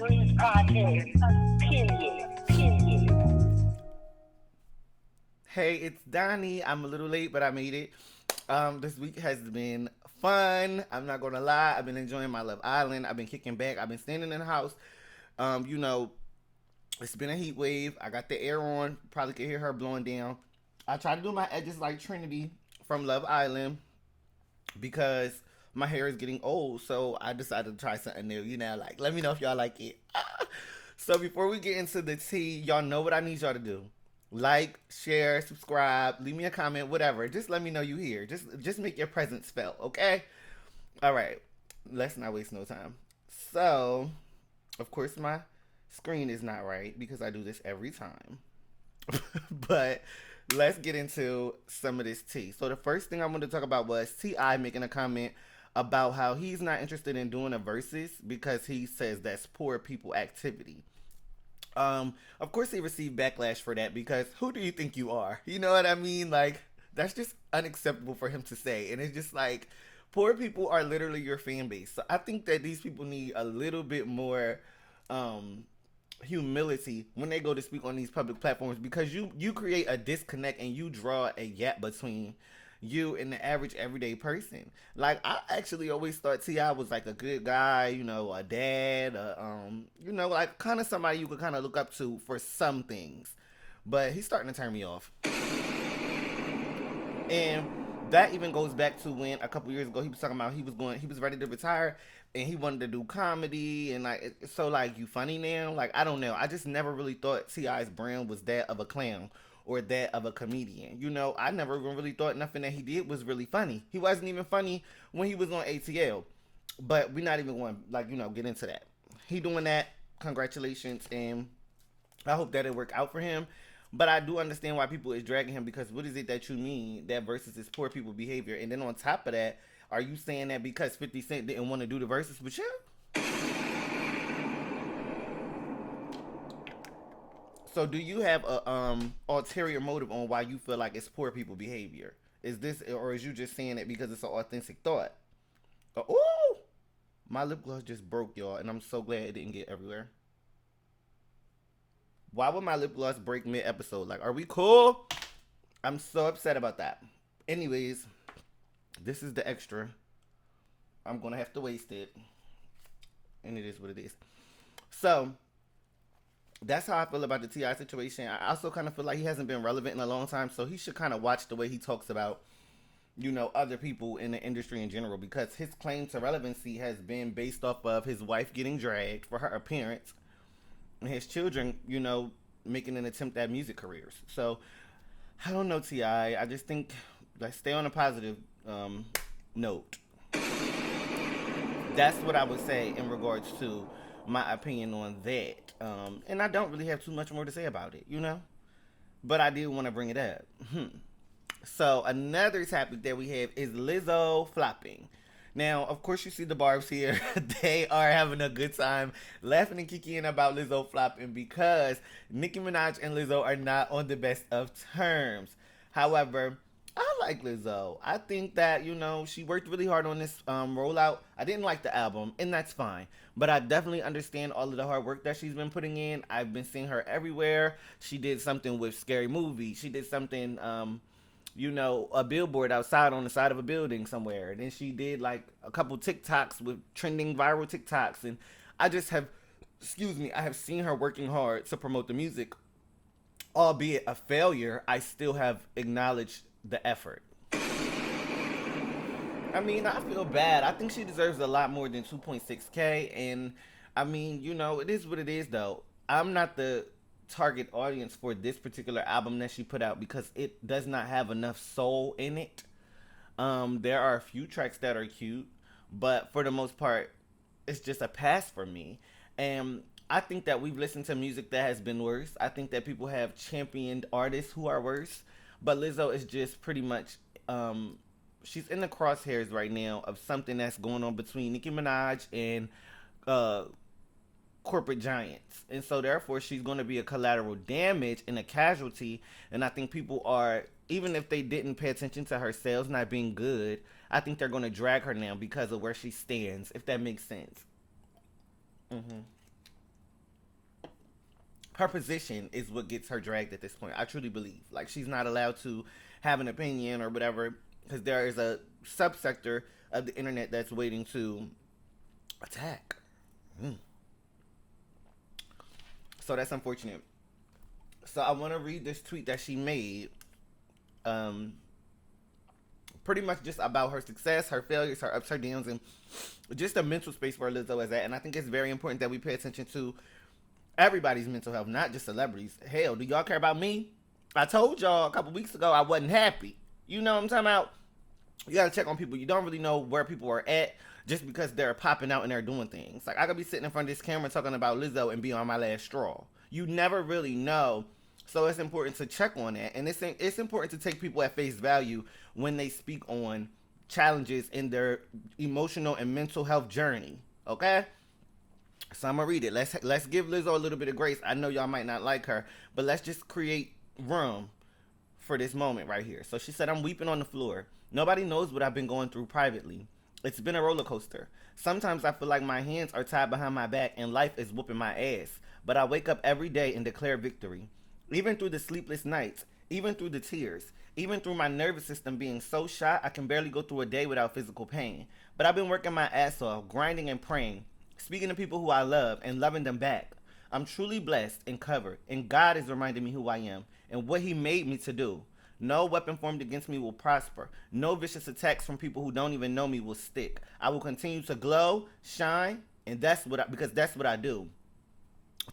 Breeze Podcast. Period. Hey, it's Donnie. I'm a little late, but I made it. This week has been fun. I'm not gonna lie. I've been enjoying my Love Island. I've been kicking back. I've been standing in the house. Um, you know, it's been a heat wave. I got the air on. Probably can hear her blowing down. I try to do my edges like Trinity from Love Island because my hair is getting old. So I decided to try something new. Like let me know if y'all like it. So before we get into the tea, y'all know what I need y'all to do. Like, share, subscribe, leave me a comment, whatever. Just let me know you here. Just make your presence felt, okay? All right. Let's not waste no time. So, of course my screen is not right because I do this every time. But let's get into some of this tea. So the first thing I wanted to talk about was T.I. making a comment about how he's not interested in doing a versus because he says that's poor people activity. Of course he received backlash for that because who do you think you are? You know what I mean? Like, that's just unacceptable for him to say. And it's just like, poor people are literally your fan base. So I think that these people need a little bit more um humility when they go to speak on these public platforms because you create a disconnect and you draw a gap between you and the average everyday person. Like I actually always thought Ti was like a good guy, a dad, like kind of somebody you could kind of look up to for some things. But he's starting to turn me off. And that even goes back to when a couple years ago he was talking about he was ready to retire and he wanted to do comedy and like so like you funny now, like I don't know, I just never really thought Ti's brand was that of a clown or that of a comedian. I never even really thought nothing that he did was really funny. He wasn't even funny when he was on ATL, but we're not even going like get into that. He doing that, congratulations, and I hope that it work out for him. But I do understand why people is dragging him because what is it that you mean that versus is poor people behavior? And then on top of that, are you saying that because 50 Cent didn't want to do the verses with you? So do you have a ulterior motive on why you feel like it's poor people behavior? Is this or is you just saying it because it's an authentic thought? Oh, my lip gloss just broke, y'all, and I'm so glad it didn't get everywhere. Why would my lip gloss break mid episode? Like, are we cool? I'm so upset about that. Anyways, this is the extra. I'm gonna have to waste it, and it is what it is. So that's how I feel about the Ti situation. I also kind of feel like he hasn't been relevant in a long time, so he should kind of watch the way he talks about other people in the industry in general because his claim to relevancy has been based off of his wife getting dragged for her appearance and his children, making an attempt at music careers. So I don't know, Ti. I just think let's stay on a positive note. That's what I would say in regards to my opinion on that. And I don't really have too much more to say about it. But I did want to bring it up. So another topic that we have is Lizzo flopping. Now, of course, you see the barbs here. They are having a good time laughing and kicking about Lizzo flopping because Nicki Minaj and Lizzo are not on the best of terms. However, I like Lizzo. I think that, she worked really hard on this rollout. I didn't like the album, and that's fine. But I definitely understand all of the hard work that she's been putting in. I've been seeing her everywhere. She did something with Scary Movie. She did something a billboard outside on the side of a building somewhere. And then she did like a couple TikToks with trending viral TikToks. And I just have, I have seen her working hard to promote the music. Albeit a failure, I still have acknowledged the effort. I mean, I feel bad. I think she deserves a lot more than 2.6K. And I mean, it is what it is though. I'm not the target audience for this particular album that she put out because it does not have enough soul in it. There are a few tracks that are cute, but for the most part, it's just a pass for me. And I think that we've listened to music that has been worse. I think that people have championed artists who are worse, but Lizzo is just pretty much she's in the crosshairs right now of something that's going on between Nicki Minaj and uh, corporate giants. And so therefore she's going to be a collateral damage and a casualty. And I think people are, even if they didn't pay attention to her sales not being good, I think they're going to drag her now because of where she stands, if that makes sense. Hmm. her position is what gets her dragged at this point. I truly believe. Like, she's not allowed to have an opinion or whatever because there is a subsector of the internet that's waiting to attack. Mm. So that's unfortunate. So I want to read this tweet that she made. Um, Pretty much just about her success, her failures, her ups, her downs, and just the mental space where Lizzo is at. And I think it's very important that we pay attention to everybody's mental health, not just celebrities. Hell, do y'all care about me? I told y'all a couple weeks ago I wasn't happy. You know what I'm talking about? You gotta check on people. You don't really know where people are at just because they're popping out and they're doing things. Like, I could be sitting in front of this camera talking about Lizzo and be on my last straw. You never really know. So it's important to check on that. And it's important to take people at face value when they speak on challenges in their emotional and mental health journey. Okay? So I'm gonna read it. Let's give Lizzo a little bit of grace. I know y'all might not like her, but let's just create room for this moment right here. So she said, I'm weeping on the floor. Nobody knows what I've been going through privately. It's been a roller coaster. Sometimes I feel like my hands are tied behind my back and life is whooping my ass. But I wake up every day and declare victory. Even through the sleepless nights, even through the tears, even through my nervous system being so shot I can barely go through a day without physical pain. But I've been working my ass off, grinding and praying, speaking to people who I love and loving them back. I'm truly blessed and covered, and God is reminding me who I am and what He made me to do. No weapon formed against me will prosper. No vicious attacks from people who don't even know me will stick. I will continue to glow, shine, and because that's what I do.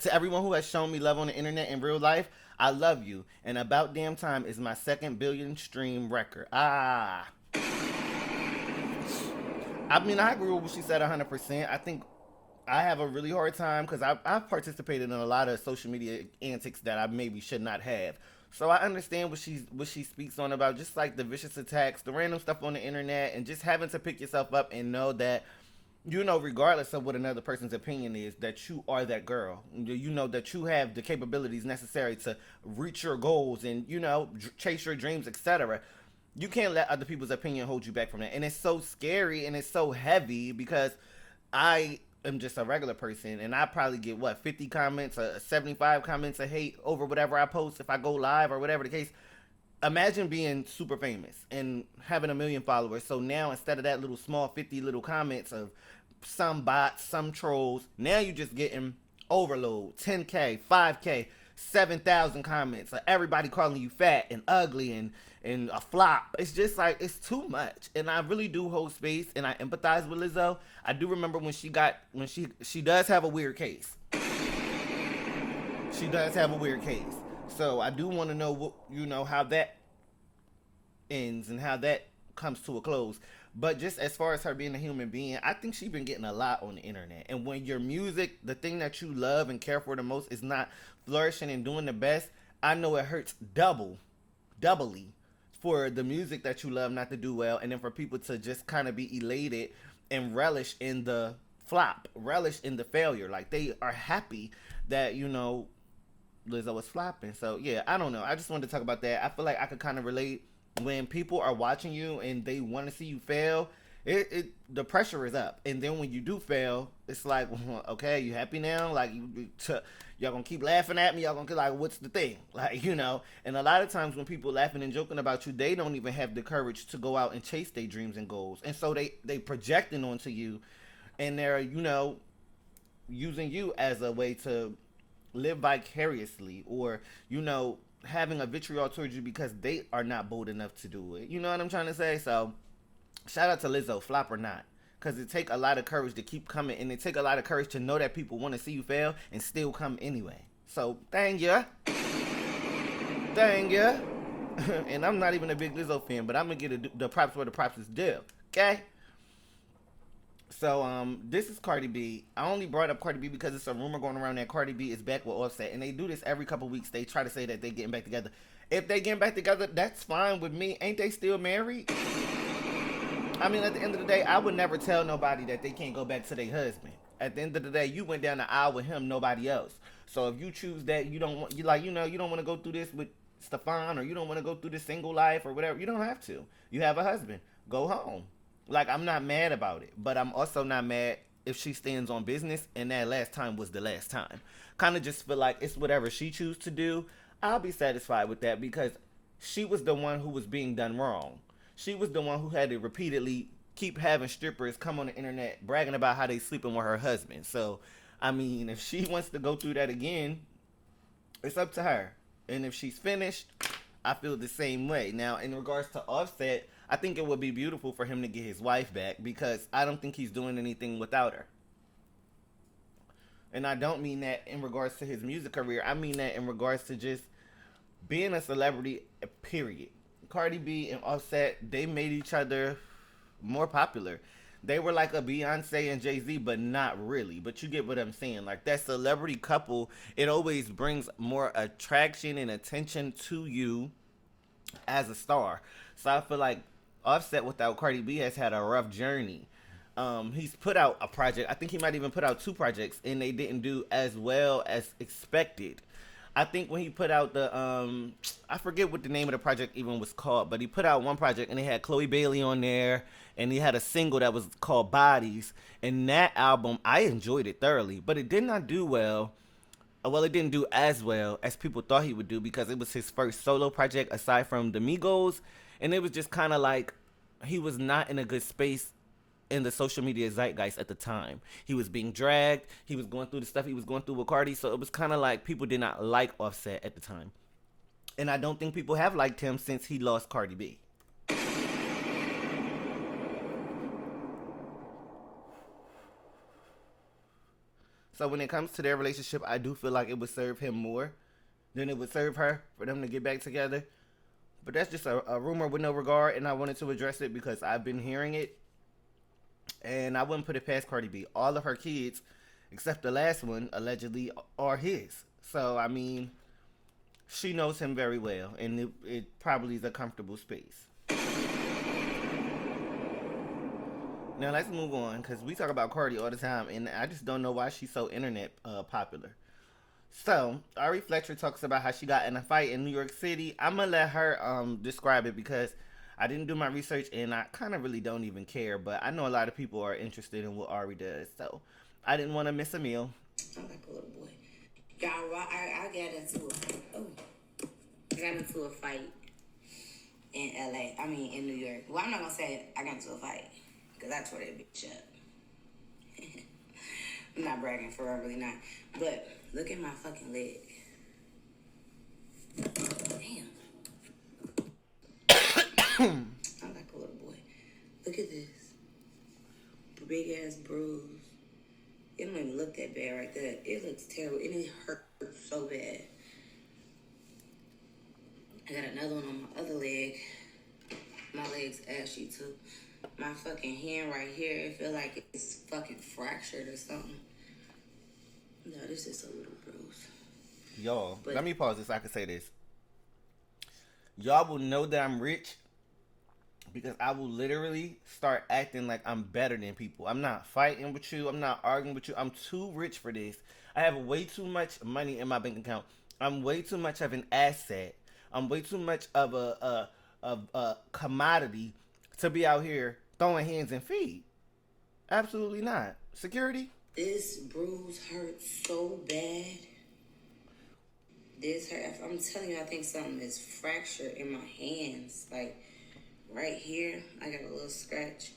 To everyone who has shown me love on the internet in real life, I love you. And About Damn Time is my second billion stream record. I mean, I agree with what she said 100%. I think I have a really hard time because I've participated in a lot of social media antics that I maybe should not have. So I understand what she speaks on about, just like the vicious attacks, the random stuff on the internet, and just having to pick yourself up and know that, you know, regardless of what another person's opinion is, that you are that girl. You know that you have the capabilities necessary to reach your goals and, you know, chase your dreams, etc. You can't let other people's opinion hold you back from that. And it's so scary and it's so heavy because I am just a regular person and I probably get, 50 comments, 75 comments of hate over whatever I post if I go live or whatever the case. Imagine being super famous and having a million followers. So now instead of that little small 50 little comments of some bots, some trolls, now you just getting overload, 10K, 5K, 7,000 comments of everybody calling you fat and ugly and a flop. It's just like, it's too much. And I really do hold space and I empathize with Lizzo. I do remember when she does have a weird case. She does have a weird case. So I do want to know how that ends and how that comes to a close. But just as far as her being a human being, I think she's been getting a lot on the internet. And when your music, the thing that you love and care for the most, is not flourishing and doing the best, I know it hurts doubly for the music that you love not to do well, and then for people to just kind of be elated and relish in the flop, relish in the failure. Like, they are happy that, Lizzo was flopping. So yeah, I don't know. I just wanted to talk about that. I feel like I could kind of relate when people are watching you and they want to see you fail. The pressure is up, and then when you do fail, it's like, okay, you happy now? Like, y'all gonna keep laughing at me? Y'all gonna like, what's the thing? Like, And a lot of times when people laughing and joking about you, they don't even have the courage to go out and chase their dreams and goals, and so they projecting onto you, and they're using you as a way to live vicariously, or having a vitriol towards you because they are not bold enough to do it. You know what I'm trying to say? So shout out to Lizzo, flop or not, because it take a lot of courage to keep coming, and it take a lot of courage to know that people want to see you fail and still come anyway. So thank ya. And I'm not even a big Lizzo fan, but I'm gonna get the props where the props is due. Okay. So this is Cardi B. I only brought up Cardi B because it's a rumor going around that Cardi B is back with Offset, and they do this every couple weeks. They try to say that they getting back together. If they getting back together, that's fine with me. Ain't they still married? I mean, at the end of the day, I would never tell nobody that they can't go back to their husband. At the end of the day, you went down the aisle with him, nobody else. So if you choose that you don't want, you don't want to go through this with Stefan, or you don't want to go through this single life or whatever, you don't have to. You have a husband. Go home. Like, I'm not mad about it, but I'm also not mad if she stands on business, and that last time was the last time. Kind of just feel like it's whatever she chooses to do. I'll be satisfied with that because she was the one who was being done wrong. She was the one who had to repeatedly keep having strippers come on the internet bragging about how they sleeping with her husband. So, I mean, if she wants to go through that again, it's up to her. And if she's finished, I feel the same way. Now, in regards to Offset, I think it would be beautiful for him to get his wife back because I don't think he's doing anything without her. And I don't mean that in regards to his music career. I mean that in regards to just being a celebrity, period. Cardi B and Offset, they made each other more popular. They were like a Beyonce and Jay-Z, but not really. But you get what I'm saying. Like that celebrity couple, it always brings more attraction and attention to you as a star. So I feel like Offset without Cardi B has had a rough journey. He's put out a project. I think he might even put out two projects, and they didn't do as well as expected. I think when he put out the I forget what the name of the project even was called, but he put out one project and he had Chloe Bailey on there, and he had a single that was called Bodies. And that album, I enjoyed it thoroughly, but it did not do well. Well, it didn't do as well as people thought he would do because it was his first solo project aside from the Migos, and it was just kind of like he was not in a good space in the social media zeitgeist at the time. He was being dragged. He was going through the stuff he was going through with Cardi. So it was kind of like people did not like Offset at the time. And I don't think people have liked him since he lost Cardi B. So when it comes to their relationship, I do feel like it would serve him more than it would serve her for them to get back together. But that's just a rumor with no regard, and I wanted to address it because I've been hearing it. And I wouldn't put it past Cardi B. All of her kids, except the last one, allegedly, are his. So, I mean, she knows him very well, and it probably is a comfortable space. Now, let's move on, because we talk about Cardi all the time, and I just don't know why she's so internet popular. So, Ari Fletcher talks about how she got in a fight in New York City. I'm going to let her describe it because I didn't do my research and I kind of really don't even care, but I know a lot of people are interested in what Ari does, so I didn't want to miss a meal. I'm like a little boy. Y'all, I got into a fight in LA. I mean, in New York. Well, I'm not going to say I got into a fight because I tore that bitch up. I'm not bragging for real, really not. But look at my fucking leg. Damn. I'm like a little boy. Look at this. Big ass bruise. It don't even look that bad right there. It looks terrible. And it hurts so bad. I got another one on my other leg. My leg's ashy too. My fucking hand right here, it feel like it's fucking fractured or something. No, this is a little bruise. Y'all, let me pause this so I can say this. Y'all will know that I'm rich because I will literally start acting like I'm better than people. I'm not fighting with you. I'm not arguing with you. I'm too rich for this. I have way too much money in my bank account. I'm way too much of an asset. I'm way too much of a commodity to be out here throwing hands and feet. Absolutely not. Security? This bruise hurts so bad. This hurt. I'm telling you, I think something is fractured in my hands. Like, right here, I got a little scratch.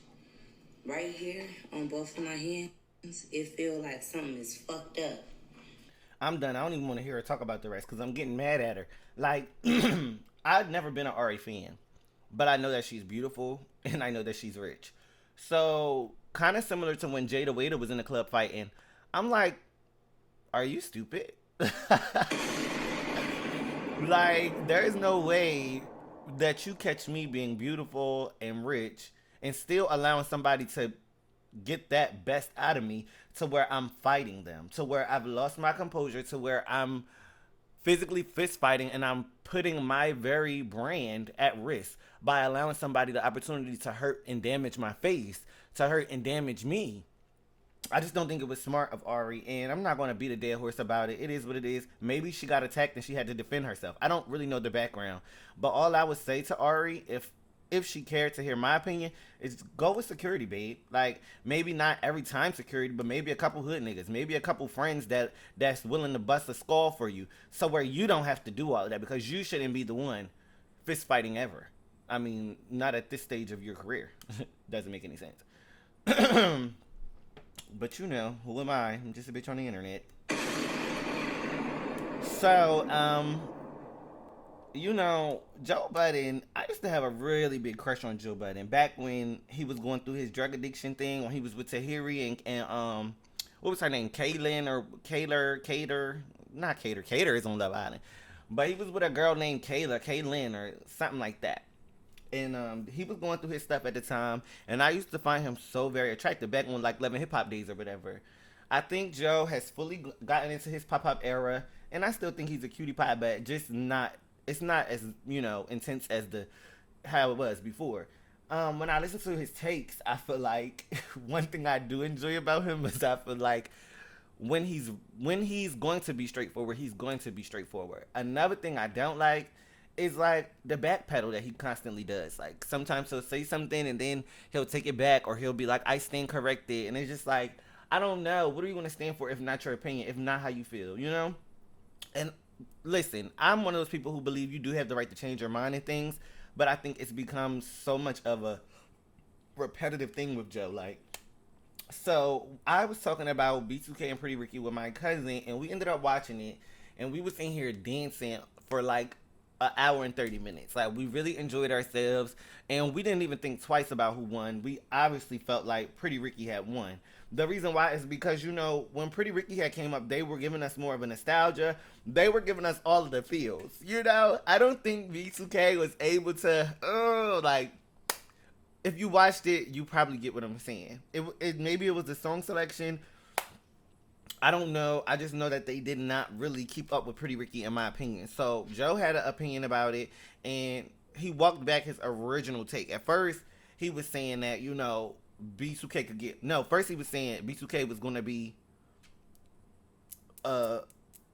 Right here, on both of my hands, it feels like something is fucked up. I'm done. I don't even want to hear her talk about the rest because I'm getting mad at her. Like, I've never been an Ari fan, but I know that she's beautiful and I know that she's rich. So, kind of similar to when Jada Waiter was in the club fighting. I'm like, are you stupid? Like, there is no way that you catch me being beautiful and rich and still allowing somebody to get that best out of me to where I'm fighting them, to where I've lost my composure, to where I'm physically fist fighting and I'm putting my very brand at risk by allowing somebody the opportunity to hurt and damage my face, to hurt and damage me. I just don't think it was smart of Ari, and I'm not going to beat a dead horse about it. It is what it is. Maybe she got attacked and she had to defend herself. I don't really know the background, but all I would say to Ari, if if she cared to hear my opinion, is go with security, babe. Like maybe not every time security, but maybe a couple hood niggas, maybe a couple friends that's willing to bust a skull for you, so where you don't have to do all of that because you shouldn't be the one fist fighting ever. I mean, not at this stage of your career. Doesn't make any sense. But you know, who am I? I'm just a bitch on the internet. So, you know, Joe Budden, I used to have a really big crush on Joe Budden back when he was going through his drug addiction thing, when he was with Tahiri and what was her name? Kaylin or Cater, not Cater. Cater is on Love Island. But he was with a girl named Kaylin or something like that. And he was going through his stuff at the time, and I used to find him so very attractive back when like Love and Hip Hop days or whatever. I think Joe has fully gotten into his pop up era, and I still think he's a cutie pie, but just not. It's not as intense as the how it was before. When I listen to his takes, I feel like one thing I do enjoy about him is I feel like when he's going to be straightforward, he's going to be straightforward. Another thing I don't like is like the backpedal that he constantly does. Like sometimes he'll say something and then he'll take it back, or he'll be like, "I stand corrected," and it's just like, I don't know. What are you going to stand for if not your opinion, if not how you feel, you know? And listen, I'm one of those people who believe you do have the right to change your mind and things, but I think it's become so much of a repetitive thing with Joe. Like, so I was talking about B2K and Pretty Ricky with my cousin, and we ended up watching it, and we was in here dancing for like an hour and 30 minutes. Like, we really enjoyed ourselves, and we didn't even think twice about who won. We obviously felt like Pretty Ricky had won. The reason why is because, you know, when Pretty Ricky had came up, they were giving us more of a nostalgia. They were giving us all of the feels. You know, I don't think B2K was able to, like, if you watched it, you probably get what I'm saying. Maybe it was the song selection. I don't know. I just know that they did not really keep up with Pretty Ricky, in my opinion. So Joe had an opinion about it, and he walked back his original take. At first, he was saying that, you know, B2K could get... No, first he was saying B2K was going to be a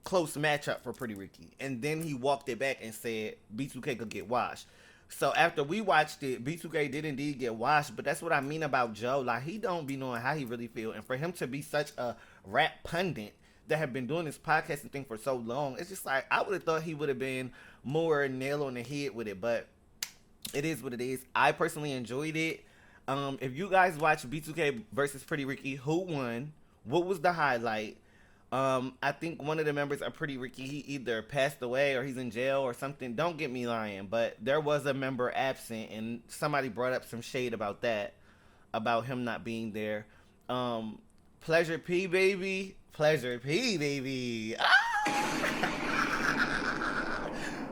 close matchup for Pretty Ricky. And then he walked it back and said B2K could get washed. So after we watched it, B2K did indeed get washed, but that's what I mean about Joe. Like, he don't be knowing how he really feel, and for him to be such a rap pundit that have been doing this podcasting thing for so long, it's just like, I would have thought he would have been more nail on the head with it, but it is what it is. I personally enjoyed it. If you guys watch B2K versus Pretty Ricky, who won? What was the highlight? I think one of the members of Pretty Ricky, he either passed away or he's in jail or something. Don't get me lying, but there was a member absent, and somebody brought up some shade about that, about him not being there. Pleasure P, baby. Pleasure P, baby. Ah!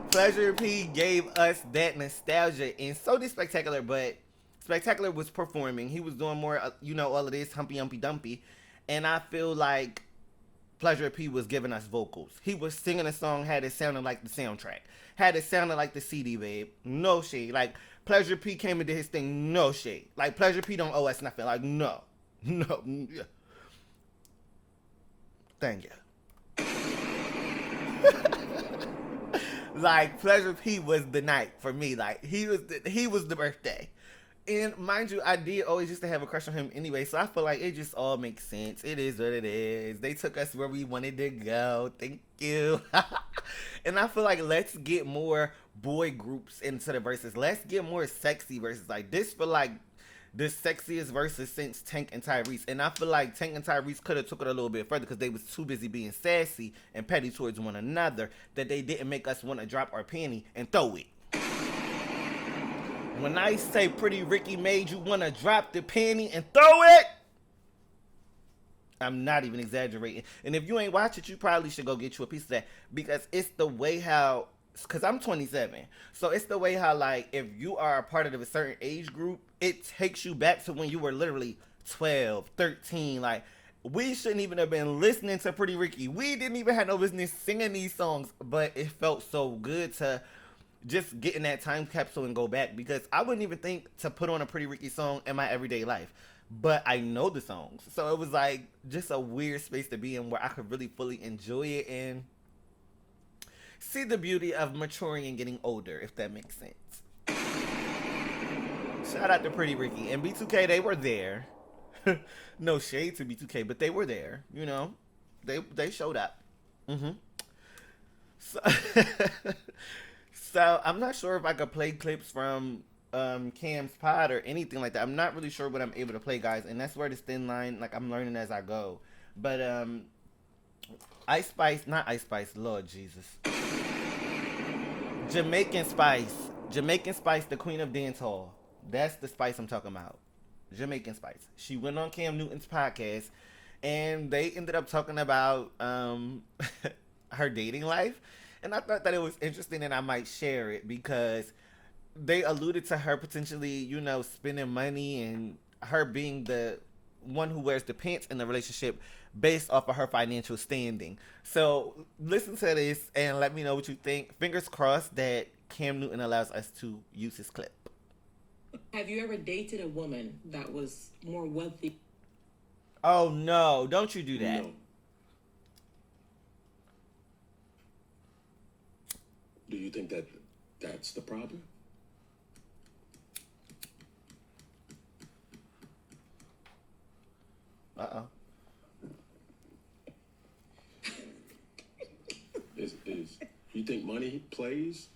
Pleasure P gave us that nostalgia, and so did Spectacular, but Spectacular was performing. He was doing more, all of this humpy, humpy, dumpy, and I feel like Pleasure P was giving us vocals. He was singing a song, had it sounding like the soundtrack. Had it sounding like the CD, babe. No shade. Like, Pleasure P came and did his thing. No shade. Like, Pleasure P don't owe us nothing. Like, no. No. Thank you. Like, Pleasure P was the night for me. Like, he was the birthday. And mind you, I did always used to have a crush on him anyway, so I feel like it just all makes sense. It is what it is. They took us where we wanted to go. Thank you. And I feel like let's get more boy groups into the verses. Let's get more sexy verses. Like, this feel like the sexiest verses since Tank and Tyrese. And I feel like Tank and Tyrese could have took it a little bit further because they was too busy being sassy and petty towards one another that they didn't make us want to drop our panty and throw it. When I say Pretty Ricky made you want to drop the panty and throw it, I'm not even exaggerating. And if you ain't watch it, you probably should go get you a piece of that, because it's the way how, because I'm 27, so it's the way how, like, if you are a part of a certain age group, it takes you back to when you were literally 12, 13, like, we shouldn't even have been listening to Pretty Ricky. We didn't even have no business singing these songs, but it felt so good to just get in that time capsule and go back, because I wouldn't even think to put on a Pretty Ricky song in my everyday life, but I know the songs, so it was like just a weird space to be in where I could really fully enjoy it and see the beauty of maturing and getting older, if that makes sense. Shout out to Pretty Ricky and B2K. They were there. No shade to B2K, but they were there. You know, they showed up. Hmm. So, so I'm not sure if I could play clips from Cam's pod or anything like that. I'm not really sure what I'm able to play, guys, and that's where this thin line, like I'm learning as I go. But Ice Spice, not Ice Spice, Lord Jesus, Jamaican Spice, Jamaican Spice, the Queen of Dancehall. That's the Spice I'm talking about. Jamaican Spice. She went on Cam Newton's podcast, and they ended up talking about her dating life, and I thought that it was interesting, and I might share it because they alluded to her potentially, you know, spending money and her being the one who wears the pants in the relationship based off of her financial standing. So listen to this and let me know what you think. Fingers crossed that Cam Newton allows us to use his clip. Have you ever dated a woman that was more wealthy? Oh no, don't you do that. No. Do you think that that's the problem? Uh-oh. Is you think money plays?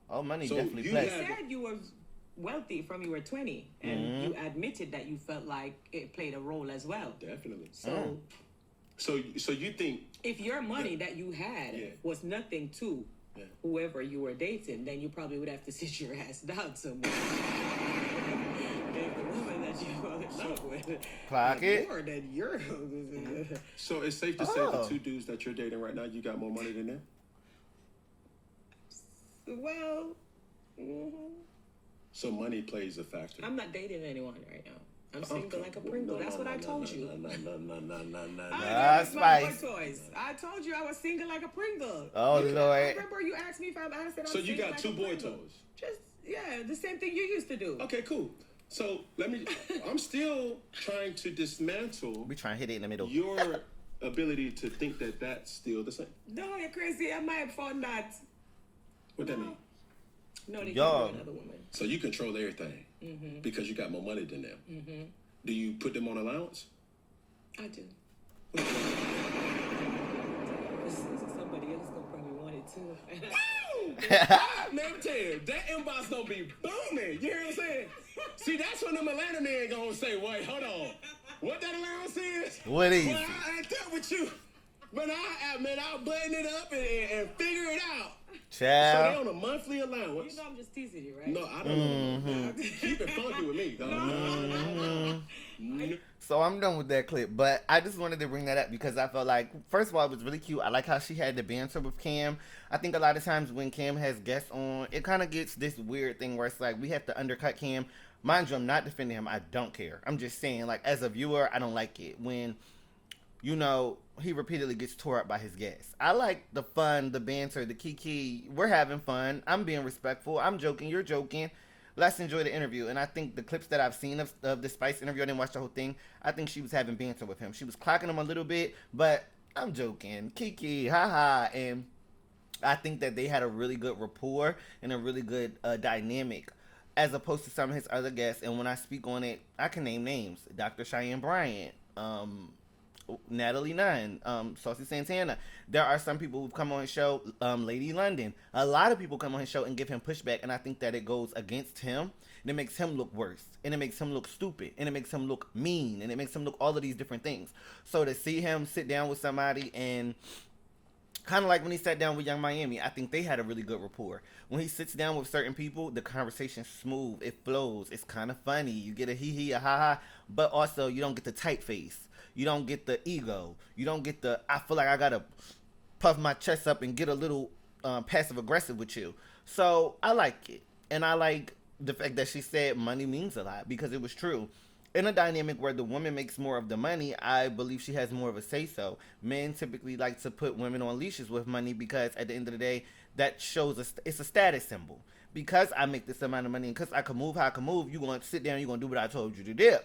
Oh, money So definitely you plays. You said you were wealthy from you were 20, and you admitted that you felt like it played a role as well. Definitely. So So you think if your money that you had Yeah. was nothing to Yeah. whoever you were dating, then you probably would have to sit your ass down somewhere. If the woman that you fall in love with Clock had it. more than your so? It's safe to say Oh. the two dudes that you're dating right now, you got more money than them. well, mhm. So money plays a factor. I'm not dating anyone right now. I'm single like a Pringle. That's what I told you. No. Ah, That's my boy Spice. toys. I told you I was single like a Pringle. Oh, You- Lord. Remember you asked me if I said I was So you single got like two a boy Pringle. toys. Just yeah, the same thing you used to do. Okay, cool. So I'm still trying to dismantle We trying to hit it in the middle. your ability to think that that's still the same. No, you're crazy. I might have found that. What that mean? No, they Yo. can't do another woman. So you control everything because you got more money than them. Do you put them on allowance? I do. This is somebody else gonna probably want it too. Man, tell you, that inbox gonna be booming. You hear what I'm saying? See, that's when the Atlanta man gonna say, wait, hold on. What that allowance is? What is Well, it? I ain't that with you. But I'll button it up and figure it out. So they Child. on a monthly allowance. You know I'm just teasing you, right? No, I don't know. Keep it funky with me, dog. So I'm done with that clip, but I just wanted to bring that up because I felt like, first of all, it was really cute. I like how she had the banter with Cam. I think a lot of times when Cam has guests on, it kind of gets this weird thing where it's like we have to undercut Cam. Mind you, I'm not defending him. I don't care. I'm just saying, like, as a viewer, I don't like it when, you know, he repeatedly gets tore up by his guests. I like the fun, the banter, the kiki. We're having fun. I'm being respectful. I'm joking. You're joking. Let's enjoy the interview. And I think the clips that I've seen of the Spice interview, I didn't watch the whole thing. I think she was having banter with him. She was clocking him a little bit, but I'm joking. Kiki, haha. And I think that they had a really good rapport and a really good dynamic as opposed to some of his other guests. And when I speak on it, I can name names. Dr. Cheyenne Bryant, Natalie Nunn, Saucy Santana. There are some people who've come on his show, Lady London. A lot of people come on his show and give him pushback, and I think that it goes against him, and it makes him look worse, and it makes him look stupid, and it makes him look mean, and it makes him look all of these different things. So to see him sit down with somebody and kind of like when he sat down with Young Miami, I think they had a really good rapport. When he sits down with certain people, the conversation's smooth, it flows, it's kind of funny. You get a hee-hee, a ha-ha, but also you don't get the tight face. You don't get the ego. You don't get the, I feel like I got to puff my chest up and get a little passive-aggressive with you. So I like it. And I like the fact that she said money means a lot because it was true. In a dynamic where the woman makes more of the money, I believe she has more of a say-so. Men typically like to put women on leashes with money because at the end of the day, that shows it's a status symbol. Because I make this amount of money and because I can move how I can move, you're going to sit down, you're going to do what I told you to do.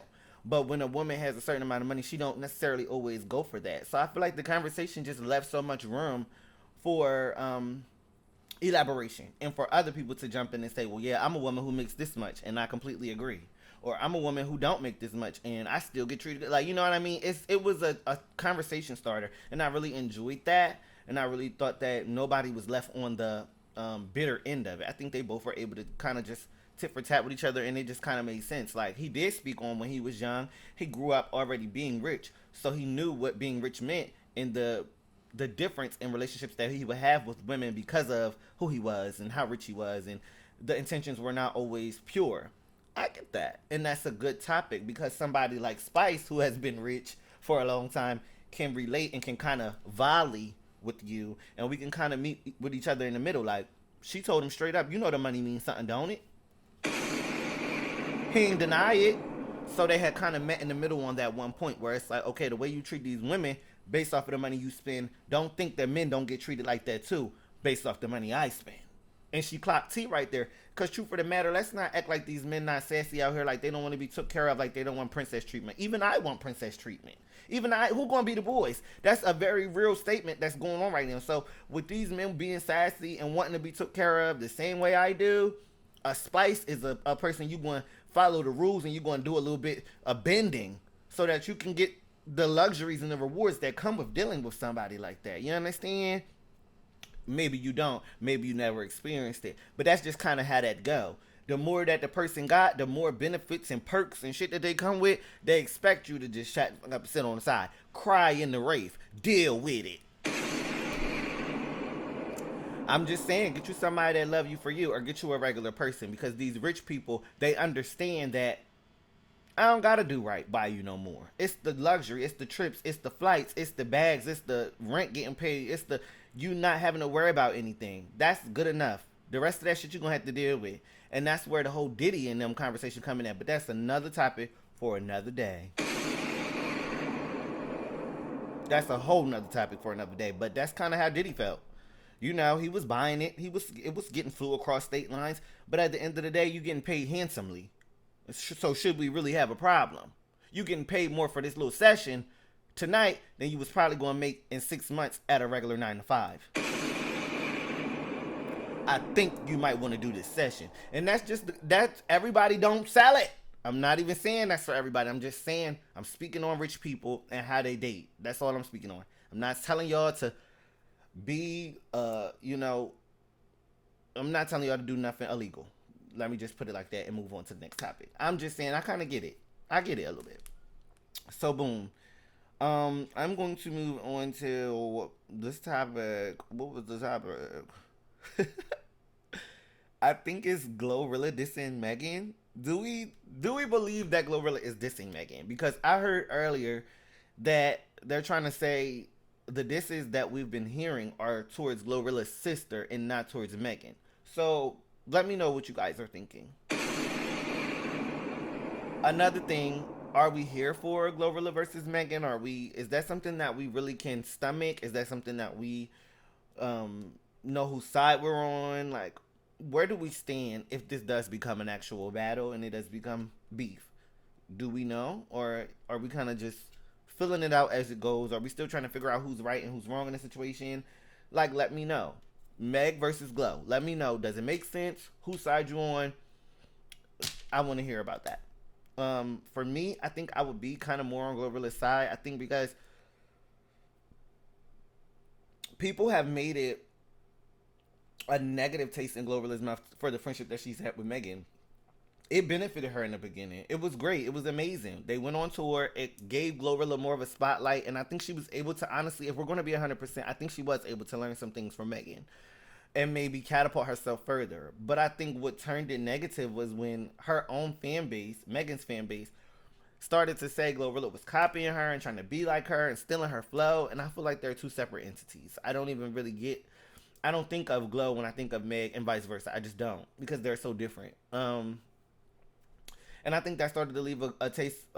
But when a woman has a certain amount of money, she don't necessarily always go for that. So I feel like the conversation just left so much room for elaboration and for other people to jump in and say, well, yeah, I'm a woman who makes this much. And I completely agree. or I'm a woman who don't make this much and I still get treated like, you know what I mean? It was a conversation starter, and I really enjoyed that, and I really thought that nobody was left on the bitter end of it. I think they both were able to kind of just tit for tat with each other, and it just kind of made sense. Like, he did speak on when he was young. He grew up already being rich, so he knew what being rich meant and the difference in relationships that he would have with women because of who he was and how rich he was, and the intentions were not always pure. I get that, and that's a good topic because somebody like Spice, who has been rich for a long time, can relate and can kind of volley with you, and we can kind of meet with each other in the middle. Like, she told him straight up, you know the money means something, don't it? He ain't deny it. So they had kind of met in the middle on that one point where it's like, okay, the way you treat these women based off of the money you spend, don't think that men don't get treated like that too based off the money I spend. And she clocked T right there. Because truth for the matter, let's not act like these men not sassy out here, like they don't want to be took care of, like they don't want princess treatment. Even I want princess treatment. Even I, who gonna be the boys? That's a very real statement that's going on right now. So with these men being sassy and wanting to be took care of the same way I do, a Spice is a person you going to follow the rules, and you're going to do a little bit of bending so that you can get the luxuries and the rewards that come with dealing with somebody like that. You understand? Maybe you don't. Maybe you never experienced it. But that's just kind of how that go. The more that the person got, the more benefits and perks and shit that they come with, they expect you to just shut up and sit on the side. Cry in the rave. Deal with it. I'm just saying, get you somebody that love you for you, or get you a regular person, because these rich people, they understand that I don't gotta do right by you no more. It's the luxury, it's the trips, it's the flights, it's the bags, it's the rent getting paid, it's the you not having to worry about anything. That's good enough. The rest of that shit you're gonna have to deal with. And that's where the whole Diddy and them conversation coming at. But that's another topic for another day. That's a whole nother topic for another day. But that's kind of how Diddy felt. You know, he was buying it. It was getting flew across state lines. But at the end of the day, you getting paid handsomely. So should we really have a problem? You getting paid more for this little session tonight than you was probably going to make in 6 months at a regular 9 to 5. I think you might want to do this session. And that's everybody don't sell it. I'm not even saying that's for everybody. I'm just saying, I'm speaking on rich people and how they date. That's all I'm speaking on. I'm not telling y'all to be, I'm not telling y'all to do nothing illegal. Let me just put it like that and move on to the next topic. I'm just saying, I kind of get it. I get it a little bit. So, boom. I'm going to move on to this topic. What was the topic? I think it's GloRilla dissing Megan. Do we believe that GloRilla is dissing Megan? Because I heard earlier that they're trying to say the disses that we've been hearing are towards GloRilla's sister and not towards Megan. So let me know what you guys are thinking. Another thing, are we here for GloRilla versus Megan? Is that something that we really can stomach? Is that something that we know whose side we're on? Like, where do we stand if this does become an actual battle and it does become beef? Do we know? Or are we kind of just filling it out as it goes? Are we still trying to figure out who's right and who's wrong in the situation? Like, let me know. Meg versus Glo. Let me know. Does it make sense? Whose side you on? I want to hear about that. For me, I think I would be kind of more on GloRilla's side. I think because people have made it a negative taste in GloRilla's mouth for the friendship that she's had with Megan. It benefited her in the beginning. It was great. It was amazing. They went on tour. It gave GloRilla more of a spotlight. And I think she was able to, honestly, if we're going to be 100%, I think she was able to learn some things from Megan and maybe catapult herself further. But I think what turned it negative was when her own fan base, Megan's fan base, started to say GloRilla was copying her and trying to be like her and stealing her flow. And I feel like they're two separate entities. I don't think of Glo when I think of Meg and vice versa. I just don't, because they're so different. And I think that started to leave a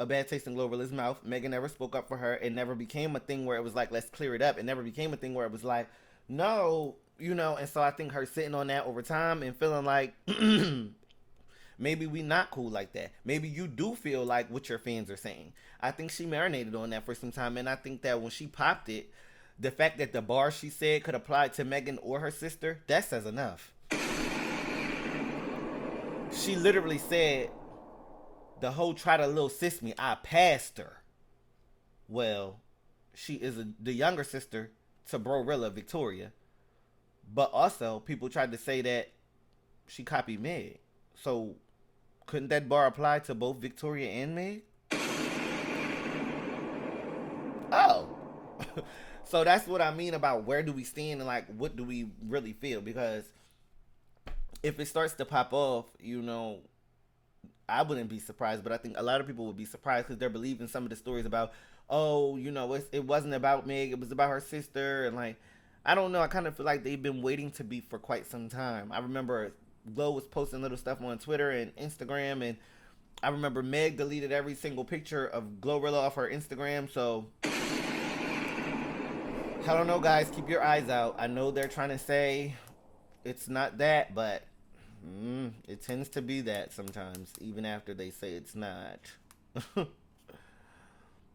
bad taste in GloRilla's mouth. Megan never spoke up for her. It never became a thing where it was like, let's clear it up. It never became a thing where it was like, no, and so I think her sitting on that over time and feeling like, maybe we not cool like that. Maybe you do feel like what your fans are saying. I think she marinated on that for some time. And I think that when she popped it, the fact that the bar she said could apply to Megan or her sister, that says enough. She literally said, The whole try to little sis me. I passed her. Well, she is the younger sister to GloRilla, Victoria. But also, people tried to say that she copied Meg. So, couldn't that bar apply to both Victoria and Meg? Oh. So that's what I mean about where do we stand and like what do we really feel, because if it starts to pop off, I wouldn't be surprised, but I think a lot of people would be surprised because they're believing some of the stories about, oh, it wasn't about Meg, it was about her sister, and like, I don't know, I kind of feel like they've been waiting to be for quite some time. I remember Glo was posting little stuff on Twitter and Instagram, and I remember Meg deleted every single picture of GloRilla off her Instagram, so I don't know, guys. Keep your eyes out. I know they're trying to say it's not that, but it tends to be that sometimes, even after they say it's not.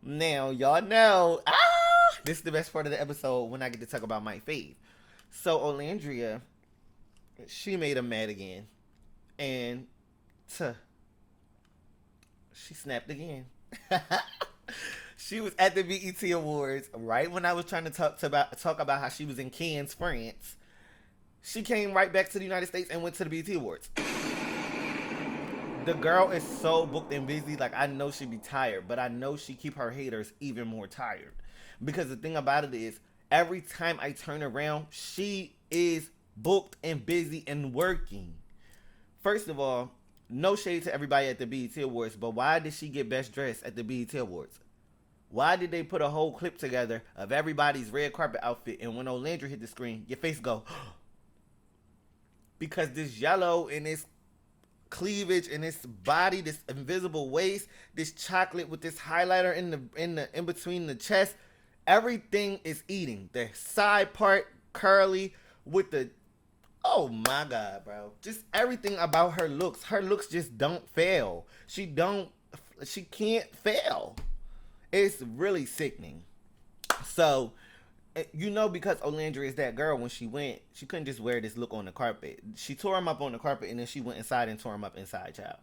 Now, y'all know, this is the best part of the episode when I get to talk about my fave. So, Olandria, she made him mad again. And she snapped again. She was at the BET Awards right when I was trying to talk about how she was in Cannes, France. She came right back to the United States and went to the BET Awards. The girl is so booked and busy. Like, I know she'd be tired, but I know she keep her haters even more tired. Because the thing about it is, every time I turn around, she is booked and busy and working. First of all, no shade to everybody at the BET Awards, but why did she get Best Dressed at the BET Awards? Why did they put a whole clip together of everybody's red carpet outfit, and when Olandria hit the screen, your face go, because this yellow and this cleavage and this body, this invisible waist, this chocolate with this highlighter in between the chest, everything is eating. The side part curly with the, oh my God, bro. Just everything about her looks. Her looks just don't fail. She can't fail. It's really sickening. So, because Olandria is that girl, when she went, she couldn't just wear this look on the carpet. She tore him up on the carpet, and then she went inside and tore him up inside, child.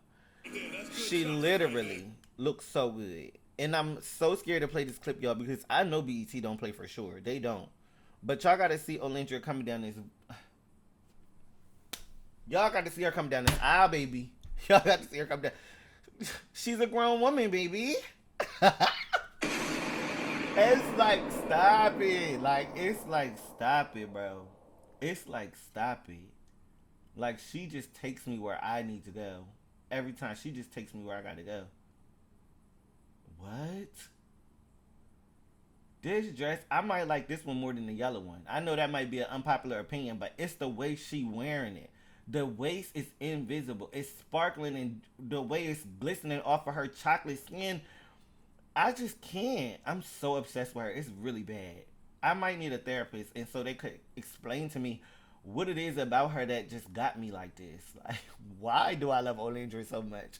She literally looks so good. And I'm so scared to play this clip, y'all, because I know BET don't play for sure. They don't. But y'all got to see Olandria coming down this... Y'all got to see her come down this aisle, baby. Y'all got to see her come down. She's a grown woman, baby. It's like, stop it. Like, it's like, stop it, bro. It's like, stop it. Like, she just takes me where I need to go. Every time, she just takes me where I gotta go. What? This dress, I might like this one more than the yellow one. I know that might be an unpopular opinion, but it's the way she wearing it. The waist is invisible. It's sparkling, and the way it's glistening off of her chocolate skin. I just can't. I'm so obsessed with her. It's really bad. I might need a therapist, and so they could explain to me what it is about her that just got me like this. Like, why do I love Olandria so much?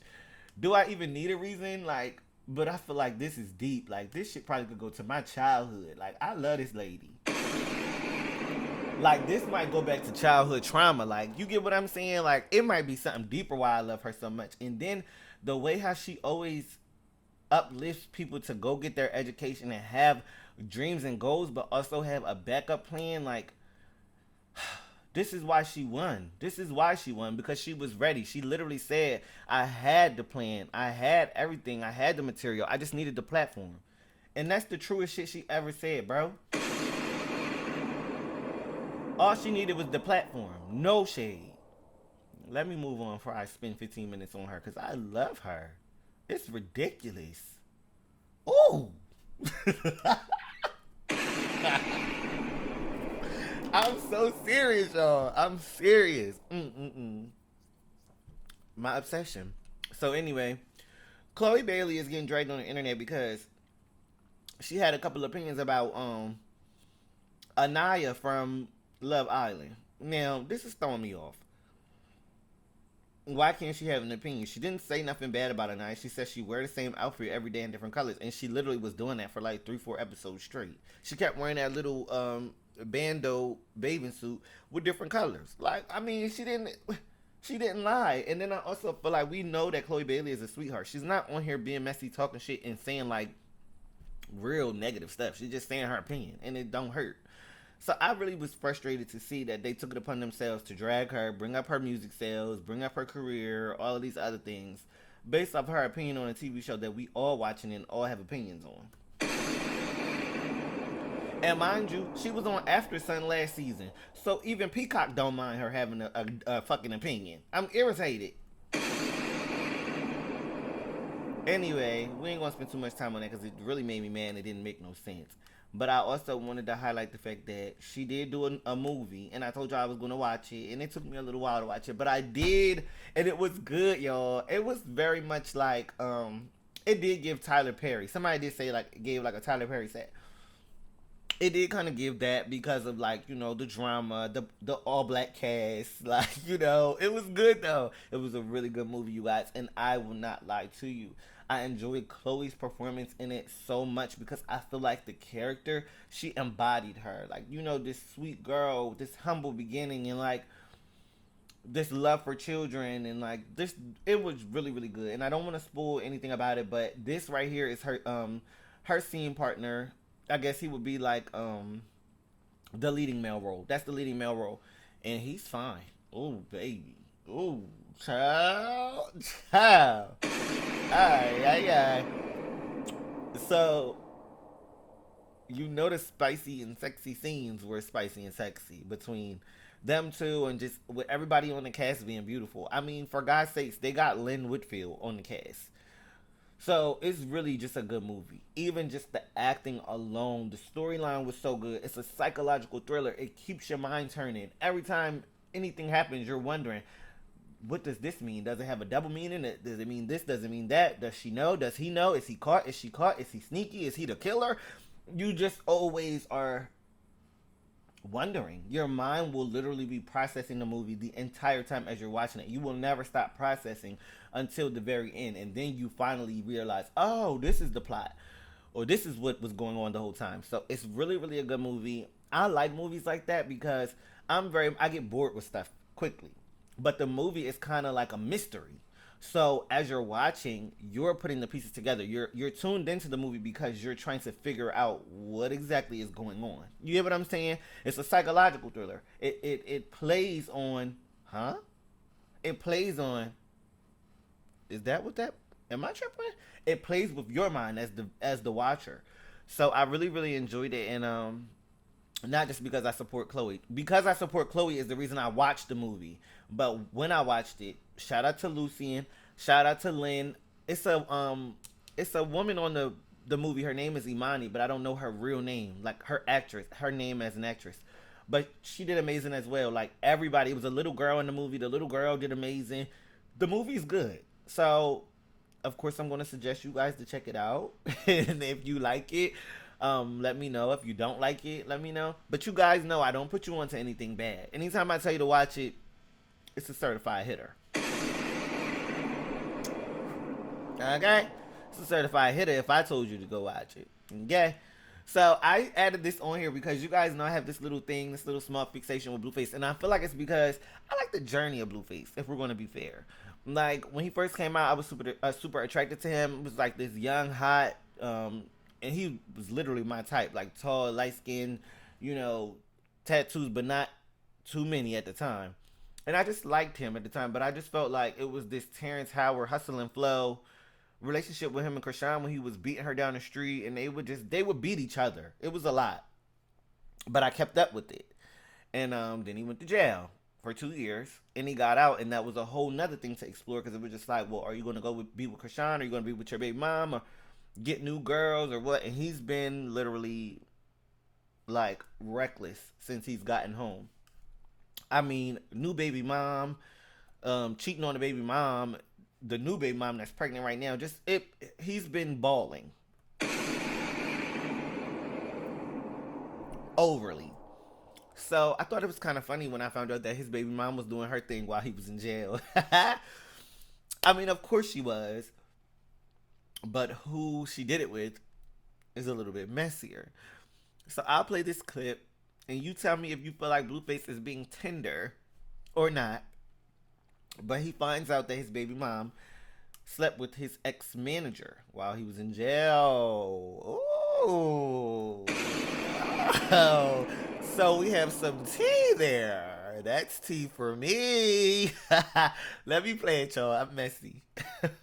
Do I even need a reason? Like, but I feel like this is deep. Like, this shit probably could go to my childhood. Like, I love this lady. Like, this might go back to childhood trauma. Like, you get what I'm saying? Like, it might be something deeper why I love her so much. And then the way how she always uplifts people to go get their education and have dreams and goals, but also have a backup plan. Like, this is why she won. This is why she won, because she was ready. She literally said, I had the plan. I had everything. I had the material. I just needed the platform. And that's the truest shit she ever said, bro. All she needed was the platform. No shade. Let me move on before I spend 15 minutes on her, because I love her. It's ridiculous. Ooh. I'm so serious, y'all. I'm serious. My obsession. So anyway, Chloe Bailey is getting dragged on the internet because she had a couple opinions about Anaya from Love Island. Now, this is throwing me off. Why can't she have an opinion? She didn't say nothing bad about Anaya. She said she wear the same outfit every day in different colors. And she literally was doing that for like 3-4 episodes straight. She kept wearing that little bandeau bathing suit with different colors. Like, I mean, she didn't... She didn't lie. And then I also feel like we know that Chloe Bailey is a sweetheart. She's not on here being messy, talking shit, and saying like real negative stuff. She's just saying her opinion, and it don't hurt. So I really was frustrated to see that they took it upon themselves to drag her, bring up her music sales, bring up her career, all of these other things, based off her opinion on a TV show that we all watching and all have opinions on. And mind you, she was on After Sun last season, so even Peacock don't mind her having a fucking opinion. I'm irritated. Anyway, we ain't gonna spend too much time on that because it really made me mad and it didn't make no sense. But I also wanted to highlight the fact that she did do a movie, and I told y'all I was gonna watch it, and it took me a little while to watch it, but I did, and it was good, y'all. It was very much like it did give Tyler Perry. Somebody did say like it gave like a Tyler Perry set. It did kind of give that because of like, you know, the drama, the all black cast, like, you know, it was good though. It was a really good movie, you guys, and I will not lie to you. I enjoyed Chloe's performance in it so much because I feel like the character, she embodied her. Like, you know, this sweet girl, this humble beginning, and like this love for children, and like this, it was really, really good. And I don't want to spoil anything about it, but this right here is her scene partner. I guess he would be like the leading male role. That's the leading male role. And he's fine. Oh, baby. Oh, child. Child. Ay, ay, ay. So, you know the spicy and sexy scenes were spicy and sexy between them two and just with everybody on the cast being beautiful. I mean, for God's sakes, they got Lynn Whitfield on the cast. So it's really just a good movie. Even just the acting alone, the storyline was so good. It's a psychological thriller. It keeps your mind turning. Every time anything happens, you're wondering, what does this mean? Does it have a double meaning? Does it mean this? Does it mean that? Does she know? Does he know? Is he caught? Is she caught? Is he sneaky? Is he the killer? You just always are wondering. Your mind will literally be processing the movie the entire time as you're watching it. You will never stop processing until the very end, and then you finally realize, oh, this is the plot, or this is what was going on the whole time. So it's really, really a good movie. I like movies like that because I get bored with stuff quickly, but the movie is kind of like a mystery. So as you're watching, you're putting the pieces together. You're tuned into the movie because you're trying to figure out what exactly is going on. You get what I'm saying? It's a psychological thriller. It plays on, huh? It plays on. Is that what that? Am I tripping? It plays with your mind as the watcher. So I really, really enjoyed it, and not just because I support Chloe. Because I support Chloe is the reason I watched the movie. But when I watched it, shout out to Lucian, shout out to Lynn. It's a woman on the movie. Her name is Imani, but I don't know her real name, like her name as an actress. But she did amazing as well. Like everybody, it was a little girl in the movie. The little girl did amazing. The movie's good. So, of course, I'm going to suggest you guys to check it out. And if you like it, let me know. If you don't like it, let me know. But you guys know I don't put you onto anything bad. Anytime I tell you to watch it, it's a certified hitter. Okay? It's a certified hitter if I told you to go watch it. Okay? So I added this on here because you guys know I have this little thing, this little small fixation with Blueface. And I feel like it's because I like the journey of Blueface, if we're going to be fair. Like, when he first came out, I was super attracted to him. It was like this young, hot, and he was literally my type. Like, tall, light-skinned, you know, tattoos, but not too many at the time. And I just liked him at the time, but I just felt like it was this Terrence Howard hustle and flow relationship with him and Krishan when he was beating her down the street, and they would beat each other. It was a lot. But I kept up with it. And then he went to jail for 2 years, and he got out, and that was a whole nother thing to explore, because it was just like, well, are you going to be with Krishan? Are you going to be with your baby mom, or get new girls, or what? And he's been literally like reckless since he's gotten home. I mean, new baby mom, cheating on the baby mom, the new baby mom that's pregnant right now. He's been balling overly. So I thought it was kind of funny when I found out that his baby mom was doing her thing while he was in jail. I mean, of course she was, but who she did it with is a little bit messier. So I'll play this clip, and you tell me if you feel like Blueface is being tender or not. But he finds out that his baby mom slept with his ex-manager while he was in jail. Ooh. Oh. So we have some tea there. That's tea for me. Let me play it, y'all. I'm messy. Like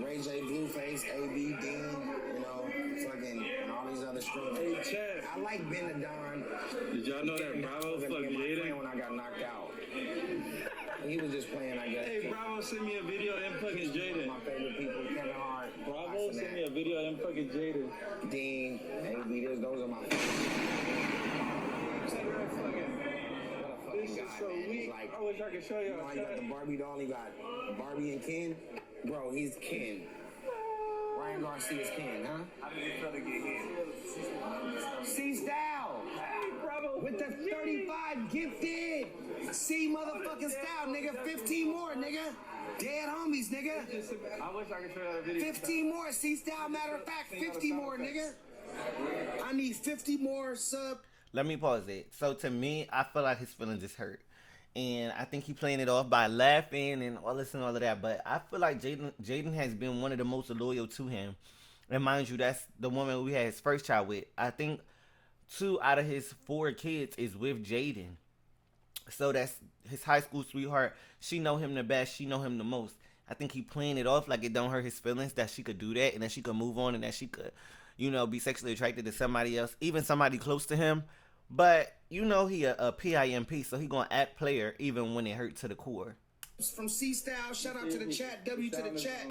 Ray J, Blueface, AB, Dean, you know, fucking all these other Strung. Hey, Chad. I like Ben and Don. Did y'all know that Bravo fucked Jaidyn? When I got knocked out. He was just playing, I guess. Hey, Bravo sent me a video of him fucking Jaidyn. My favorite people, Kevin Hart. Bravo sent me a video of him fucking Jaidyn. Dean, AB, those are my This is so weak. Like, I wish I could show you y'all. know, he got the Barbie doll, he got Barbie and Ken. Bro, he's Ken. Ryan Garcia's Ken, huh? How did you try to get hit? C-Style. With the 35 gifted. C motherfucking style, nigga. 15 more, nigga. Dead homies, nigga. I wish I could show y'all the video. 15 more. C-Style, matter of fact, 50 more, nigga. I need 50 more sub. Let me pause it. So to me, I feel like his feelings is hurt. And I think he playing it off by laughing and all this and all of that. But I feel like Jaidyn has been one of the most loyal to him. And mind you, that's the woman we had his first child with. I think 2 out of his 4 kids is with Jaidyn. So that's his high school sweetheart. She know him the best. She know him the most. I think he playing it off like it don't hurt his feelings that she could do that and that she could move on and that she could, you know, be sexually attracted to somebody else, even somebody close to him. But, you know, he a PIMP, so he gonna act player even when it hurt to the core. From C-Style, shout out to the chat, W to the chat.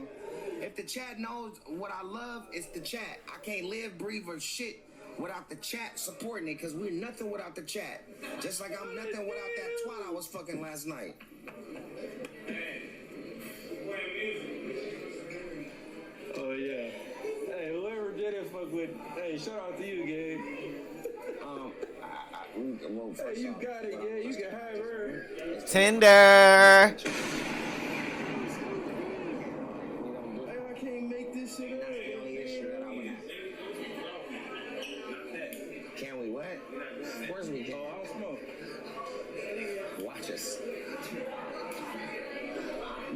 If the chat knows what I love, it's the chat. I can't live, breathe, or shit without the chat supporting it, because we're nothing without the chat. Just like I'm nothing without that twat I was fucking last night. Oh, yeah. Hey, whoever did it, fuck with. Hey, shout out to you, Gabe. Well, Hey, you got it, yeah. You can have her. Tinder. Hey, I can't make this shit up. The only issue that I would have. Can we what? Of course we can. Oh, I don't smoke. Watch us.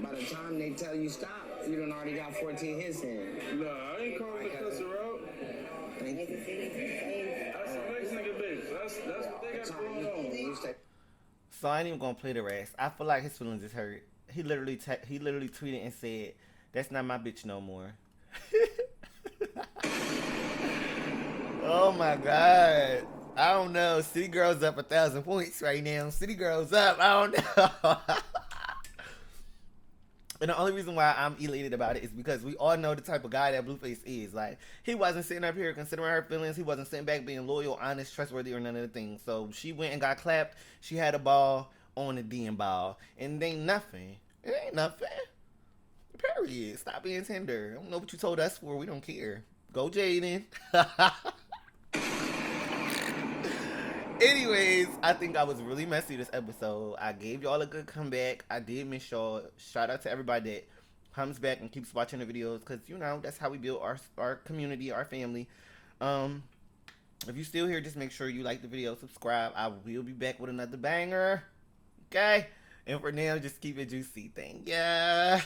By the time they tell you stop, you done already got 14 hits in. Nah, I ain't calling the cusser out. Thank you. That's the next nigga bitch. That's what they got going on. So I ain't even gonna play the rest. I feel like his feelings is hurt. He literally tweeted and said, "That's not my bitch no more." Oh my god. I don't know. City Girl's up 1,000 points right now. City Girl's up. I don't know. And the only reason why I'm elated about it is because we all know the type of guy that Blueface is. Like, he wasn't sitting up here considering her feelings. He wasn't sitting back being loyal, honest, trustworthy, or none of the things. So she went and got clapped. She had a ball on the DM ball. And it ain't nothing. It ain't nothing. Period. Stop being tender. I don't know what you told us for. We don't care. Go Jaidyn. Anyways, I think I was really messy this episode. I gave y'all a good comeback. I did miss y'all. Shout out to everybody that comes back and keeps watching the videos, because, you know, that's how we build our community, our family. If you're still here, just make sure you like the video, subscribe. I will be back with another banger. Okay? And for now, just keep it juicy. Thank ya.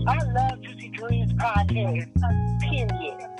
I love Juicy Dreams podcast. Period.